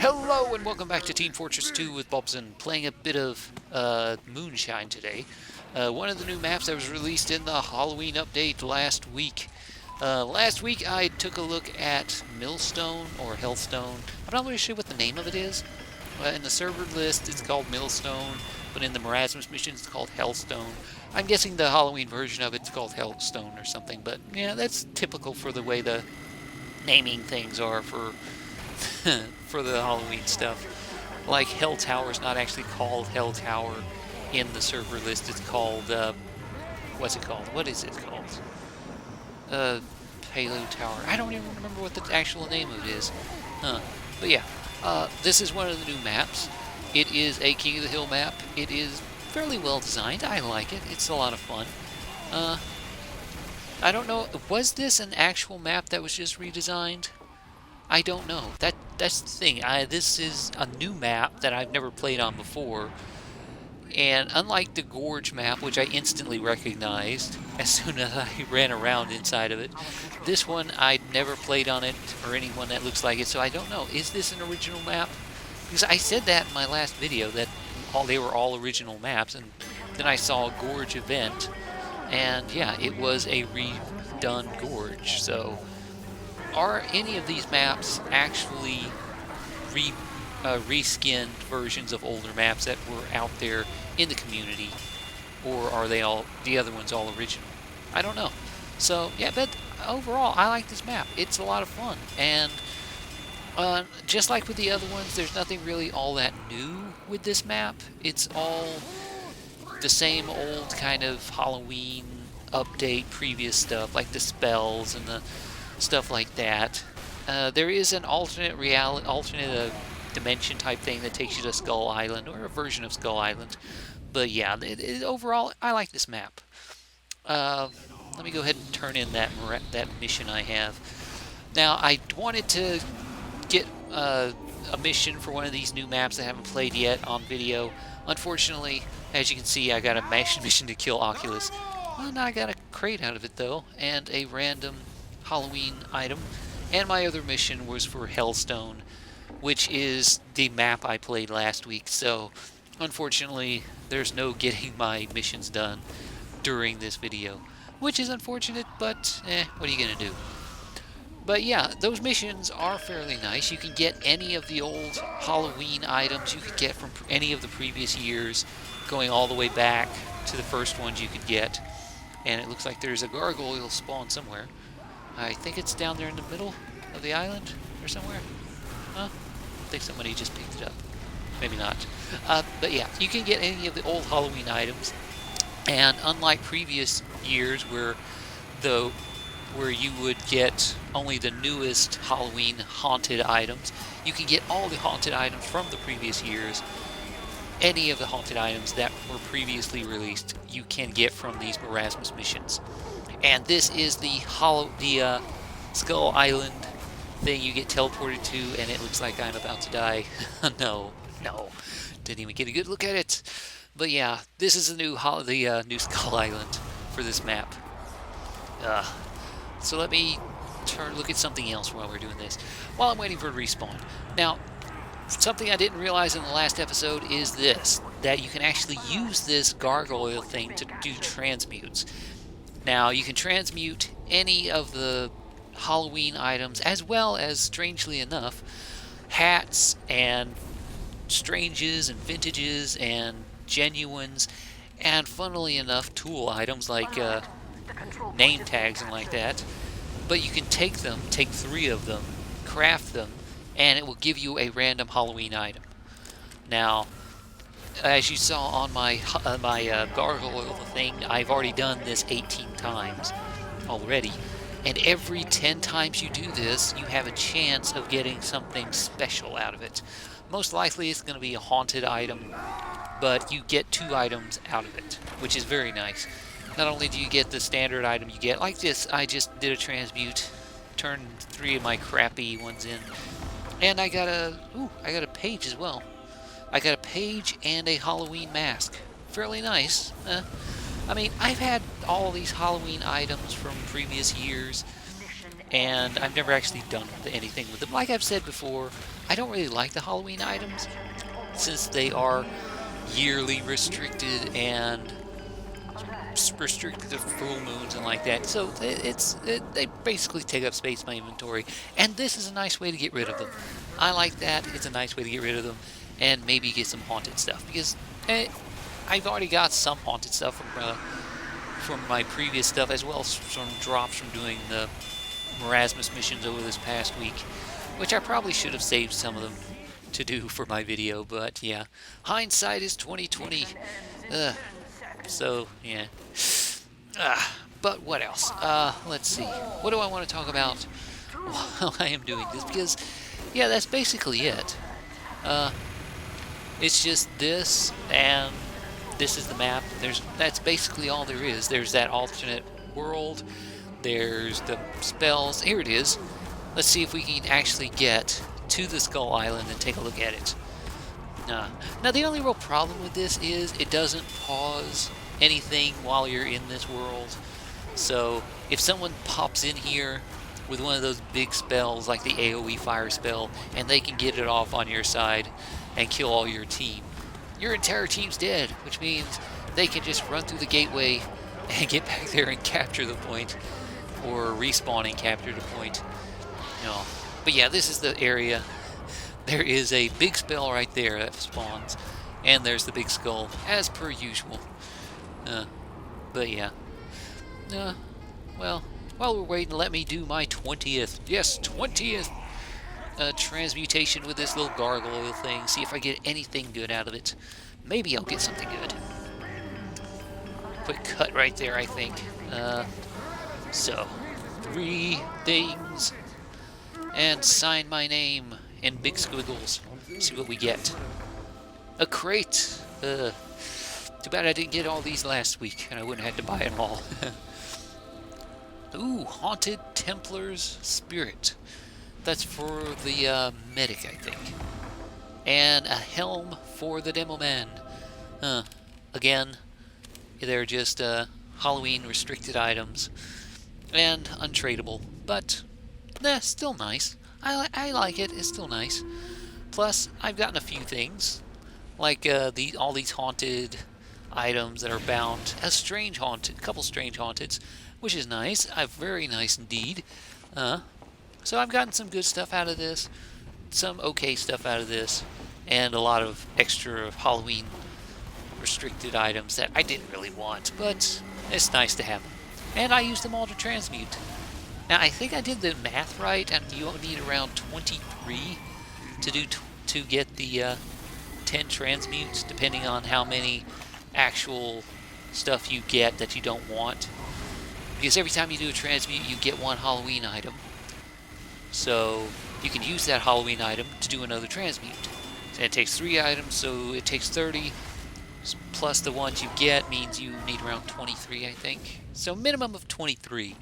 Hello and welcome back to Team Fortress 2 with Bobson, playing a bit of Moonshine today. One of the new maps that was released in the Halloween update last week. Last week I took a look at Millstone or Hellstone. I'm not really sure what the name of it is. In the server list it's called Millstone, but in the Marasmus mission it's called Hellstone. I'm guessing the Halloween version of it's called Hellstone or something, but yeah, that's typical for the way the naming things are for for the Halloween stuff. Like Hell Tower is not actually called Hell Tower in the server list. It's called what's it called? What is it called? Payload Tower. I don't even remember what the actual name of it is. But yeah, this is one of the new maps. It is a King of the Hill map. It is fairly well designed. I like it. It's a lot of fun. I don't know. Was this an actual map that was just redesigned? I don't know. That's the thing. This is a new map that I've never played on before. And unlike the Gorge map, which I instantly recognized as soon as I ran around inside of it, this one I'd never played on it or anyone that looks like it, so I don't know. Is this an original map? Because I said that in my last video, that they were all original maps, and then I saw a Gorge event, and yeah, it was a redone Gorge, so are any of these maps actually reskinned versions of older maps that were out there in the community, or are they all the other ones all original? I don't know. So yeah, but overall I like this map. It's a lot of fun, and just like with the other ones, there's nothing really all that new with this map. It's all the same old kind of Halloween update previous stuff, like the spells and the stuff like that. There is an alternate dimension type thing that takes you to Skull Island, or a version of Skull Island. But yeah, overall, I like this map. Let me go ahead and turn in that mission I have. Now, I wanted to get a mission for one of these new maps I haven't played yet on video. Unfortunately, as you can see, I got a mission to kill Oculus. Well, now I got a crate out of it, though, and a random Halloween item. And my other mission was for Hellstone, which is the map I played last week. So, unfortunately, there's no getting my missions done during this video, which is unfortunate, but what are you gonna do? But yeah, those missions are fairly nice. You can get any of the old Halloween items you could get from any of the previous years, going all the way back to the first ones you could get. And it looks like there's a gargoyle spawn somewhere. I think it's down there in the middle of the island or somewhere. Huh? I think somebody just picked it up. Maybe not. But yeah, you can get any of the old Halloween items. And unlike previous years where you would get only the newest Halloween haunted items, you can get all the haunted items from the previous years. Any of the haunted items that were previously released, you can get from these Marasmus missions. And this is the Skull Island thing you get teleported to, and it looks like I'm about to die. No, didn't even get a good look at it. But yeah, this is the new Skull Island for this map. So let me look at something else while we're doing this, while I'm waiting for a respawn. Now, something I didn't realize in the last episode is this, that you can actually use this gargoyle thing to do transmutes. Now, you can transmute any of the Halloween items, as well as, strangely enough, hats and stranges and vintages and genuines, and funnily enough, tool items like name tags and like that. But you can take 3 of them, craft them, and it will give you a random Halloween item. Now, as you saw on my gargoyle thing, I've already done this 18 times already. And every 10 times you do this, you have a chance of getting something special out of it. Most likely it's going to be a haunted item, but you get 2 items out of it, which is very nice. Not only do you get the standard item you get, like this, I just did a transmute, turned 3 of my crappy ones in, and I got a page as well. I got a page and a Halloween mask. Fairly nice. I mean, I've had all these Halloween items from previous years, and I've never actually done anything with them. Like I've said before, I don't really like the Halloween items since they are yearly restricted and restricted to full moons and like that. So they basically take up space in my inventory, and this is a nice way to get rid of them. I like that. It's a nice way to get rid of them, and maybe get some haunted stuff because I've already got some haunted stuff from my previous stuff, as well as some drops from doing the Marasmus missions over this past week, which I probably should have saved some of them to do for my video, but yeah, hindsight is 2020. So yeah. But what else? Let's see. What do I want to talk about while I am doing this? Because yeah, that's basically it. It's just this, and this is the map. That's basically all there is. There's that alternate world. There's the spells. Here it is. Let's see if we can actually get to the Skull Island and take a look at it. Now the only real problem with this is it doesn't pause anything while you're in this world. So if someone pops in here with one of those big spells like the AoE fire spell, and they can get it off on your side and kill all your team, your entire team's dead, which means they can just run through the gateway and get back there and capture the point, or respawn and capture the point. But yeah, this is the area. There is a big spell right there that spawns, and there's the big skull, as per usual. But yeah. Well, while we're waiting, let me do my 20th, yes, 20th transmutation with this little gargoyle thing. See if I get anything good out of it. Maybe I'll get something good. Quick cut right there, I think. So, 3 things, and sign my name in big squiggles. See what we get. A crate. Too bad I didn't get all these last week, and I wouldn't have had to buy them all. Ooh, Haunted Templar's Spirit. That's for the medic, I think. And a helm for the demo man. Again, they're just Halloween restricted items and untradeable, but still nice. I like it. It's still nice. Plus, I've gotten a few things, like all these haunted items that are bound. A couple strange haunteds, which is nice. Very nice indeed. So I've gotten some good stuff out of this, some okay stuff out of this, and a lot of extra Halloween restricted items that I didn't really want, but it's nice to have them. And I used them all to transmute. Now I think I did the math right, and you need around 23 to get the 10 transmutes, depending on how many actual stuff you get that you don't want. Because every time you do a transmute, you get one Halloween item. So you can use that Halloween item to do another transmute. And it takes 3 items, so it takes 30. Plus the ones you get means you need around 23, I think. So minimum of 23.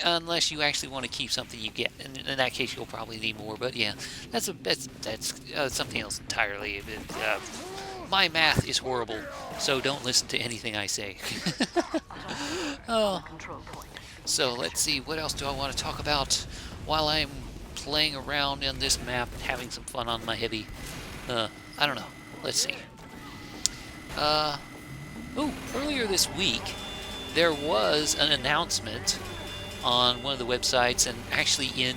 Unless you actually want to keep something you get. And in that case, you'll probably need more. But yeah, that's something else entirely. My math is horrible, so don't listen to anything I say. Oh. So let's see, what else do I want to talk about while I'm playing around in this map and having some fun on my heavy? I don't know. Let's see. Earlier this week, there was an announcement on one of the websites, and actually in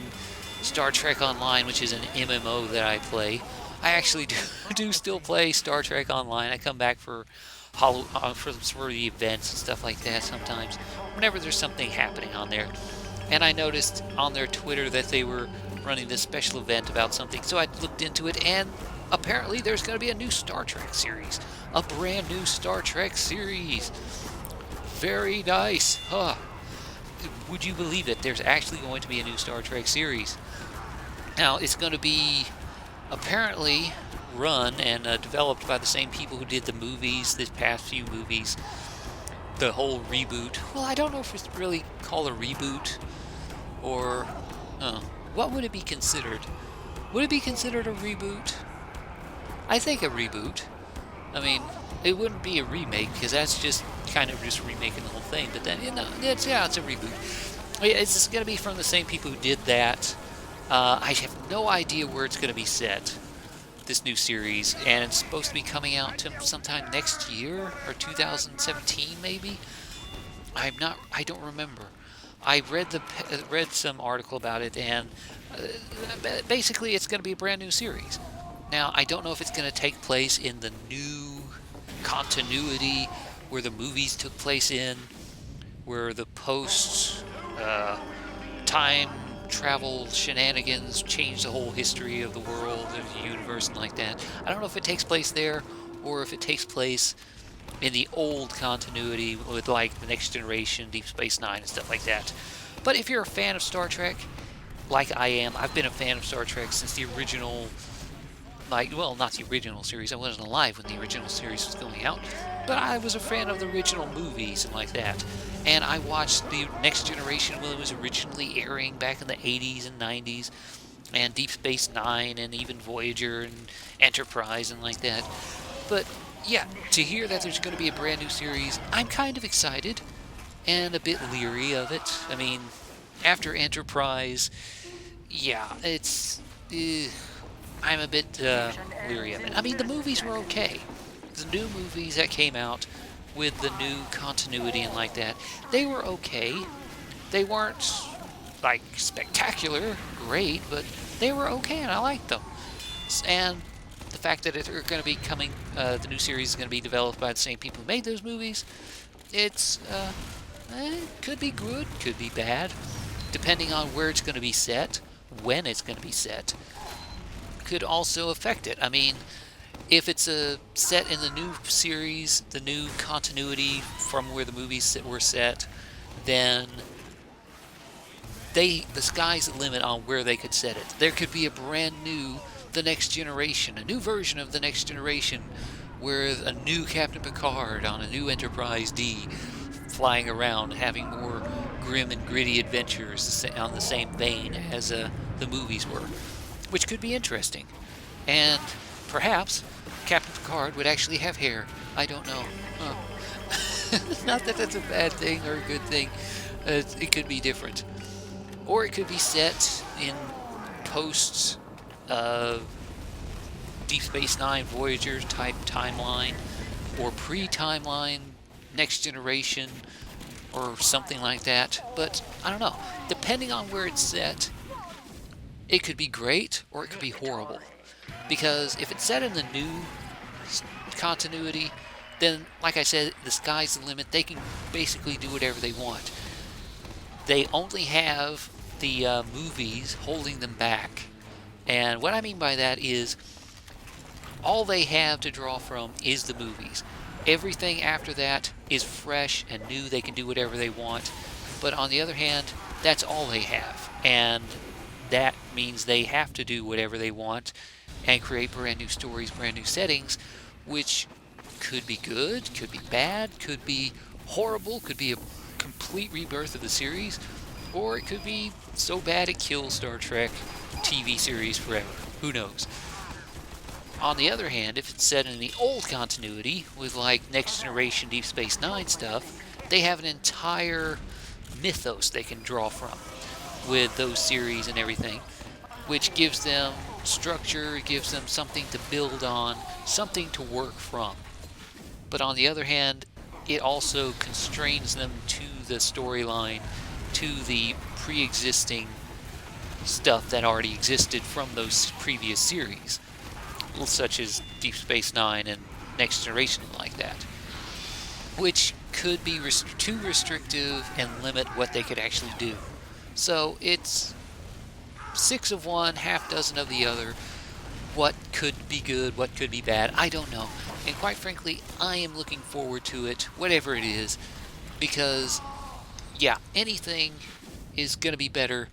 Star Trek Online, which is an MMO that I play. I actually do still play Star Trek Online. I come back for the events and stuff like that sometimes, whenever there's something happening on there. And I noticed on their Twitter that they were running this special event about something, so I looked into it, and apparently there's going to be a new Star Trek series. A brand new Star Trek series. Very nice. Would you believe it? There's actually going to be a new Star Trek series. Now, it's going to be apparently run and developed by the same people who did the movies, this past few movies. The whole reboot. Well, I don't know if it's really called a reboot, or what would it be considered? Would it be considered a reboot? I think a reboot. I mean, it wouldn't be a remake, because that's just kind of just remaking the whole thing. But then, it's a reboot. It's going to be from the same people who did that. I have no idea where it's going to be set, this new series, and it's supposed to be coming out sometime next year or 2017 maybe. I don't remember. I read some article about it, and basically it's going to be a brand new series. Now I don't know if it's going to take place in the new continuity where the movies took place in, where the post time travel shenanigans changed the whole history of the world of the universe and like that. I don't know if it takes place there or if it takes place in the old continuity with like the Next Generation, Deep Space Nine, and stuff like that. But if you're a fan of Star Trek, like I am, I've been a fan of Star Trek since the original, like, well, not the original series. I wasn't alive when the original series was going out, but I was a fan of the original movies and like that. And I watched the Next Generation when it was originally airing back in the 80s and 90s, and Deep Space Nine, and even Voyager and Enterprise and like that. But yeah, to hear that there's going to be a brand new series, I'm kind of excited and a bit leery of it. I mean, after Enterprise, yeah, I'm a bit leery of it. I mean, the movies were okay. The new movies that came out with the new continuity and like that, they were okay. They weren't like spectacular, great, but they were okay, and I liked them. And the fact that they're going to be coming, the new series is going to be developed by the same people who made those movies, it's could be good, could be bad, depending on where it's going to be set, when it's going to be set, could also affect it. I mean, if it's set in the new series, the new continuity from where the movies were set, then the sky's the limit on where they could set it. There could be a brand new The Next Generation, a new version of The Next Generation, where a new Captain Picard on a new Enterprise D flying around, having more grim and gritty adventures on the same vein as the movies were, which could be interesting. And perhaps Captain Picard would actually have hair. I don't know. Not that that's a bad thing or a good thing. It could be different. Or it could be set in post Deep Space Nine Voyager type timeline, or pre-timeline Next Generation, or something like that. But I don't know. Depending on where it's set, it could be great or it could be horrible. Because if it's set in the new continuity, then, like I said, the sky's the limit. They can basically do whatever they want. They only have the movies holding them back. And what I mean by that is, all they have to draw from is the movies. Everything after that is fresh and new. They can do whatever they want. But on the other hand, that's all they have. And that means they have to do whatever they want and create brand new stories, brand new settings, which could be good, could be bad, could be horrible, could be a complete rebirth of the series, or it could be so bad it kills Star Trek TV series forever. Who knows? On the other hand, if it's set in the old continuity with like Next Generation, Deep Space Nine stuff, they have an entire mythos they can draw from with those series and everything, which gives them structure, gives them something to build on, something to work from. But on the other hand, it also constrains them to the storyline, to the pre-existing stuff that already existed from those previous series, such as Deep Space Nine and Next Generation like that, which could be too restrictive and limit what they could actually do. So it's 6 of one, half dozen of the other. What could be good, what could be bad, I don't know. And quite frankly, I am looking forward to it, whatever it is, because, yeah, anything is going to be better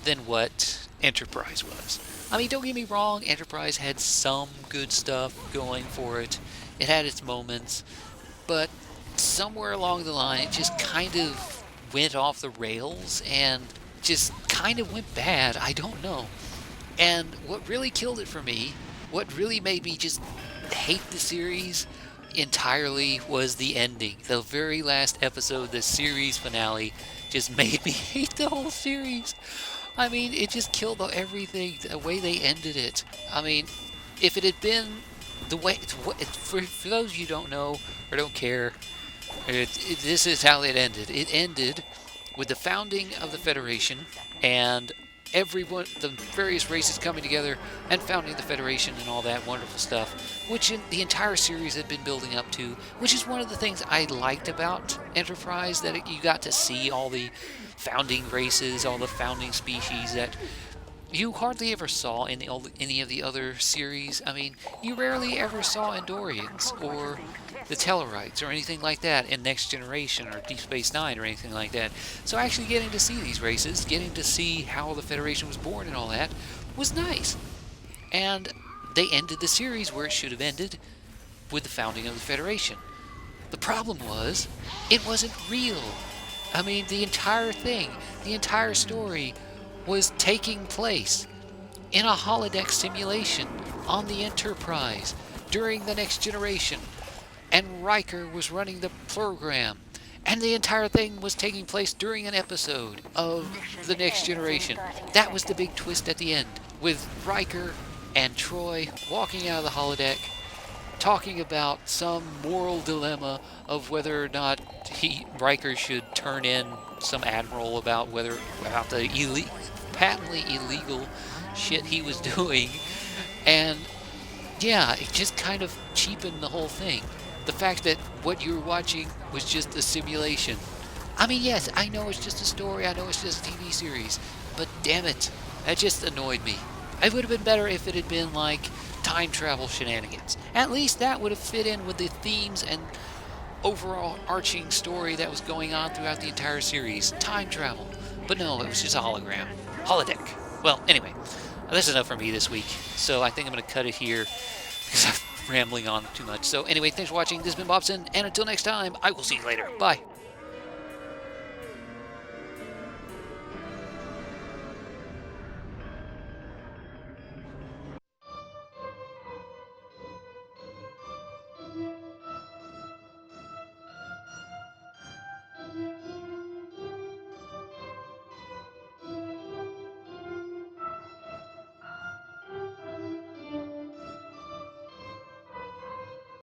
than what Enterprise was. I mean, don't get me wrong, Enterprise had some good stuff going for it. It had its moments, but somewhere along the line, it just kind of went off the rails and just kind of went bad. I don't know. And what really killed it for me, what really made me just hate the series entirely, was the ending. The very last episode, the series finale, just made me hate the whole series. I mean, it just killed everything, the way they ended it. I mean, if it had been the way, for those of you who don't know or don't care, this is how it ended. It ended with the founding of the Federation and everyone, the various races coming together and founding the Federation and all that wonderful stuff, which the entire series had been building up to, which is one of the things I liked about Enterprise, that you got to see all the founding races, all the founding species that you hardly ever saw in any of the other series. I mean, you rarely ever saw Andorians or the Tellarites or anything like that in Next Generation or Deep Space Nine or anything like that. So actually getting to see these races, getting to see how the Federation was born and all that, was nice. And they ended the series where it should have ended, with the founding of the Federation. The problem was, it wasn't real. I mean, the entire thing, the entire story, was taking place in a holodeck simulation on the Enterprise during the Next Generation, and Riker was running the program, and the entire thing was taking place during an episode of the Next Generation. That was the big twist at the end, with Riker and Troy walking out of the holodeck, talking about some moral dilemma of whether or not Riker should turn in some admiral about the patently illegal shit he was doing. And yeah, it just kind of cheapened the whole thing. The fact that what you were watching was just a simulation. I mean, yes, I know it's just a story, I know it's just a TV series, but damn it, that just annoyed me. It would have been better if it had been like time travel shenanigans. At least that would have fit in with the themes and overall arching story that was going on throughout the entire series. Time travel. But no, it was just a hologram. Holodeck. Well, anyway, that's enough for me this week. So I think I'm going to cut it here because I'm rambling on too much. So anyway, thanks for watching. This has been Bobson, and until next time, I will see you later. Bye.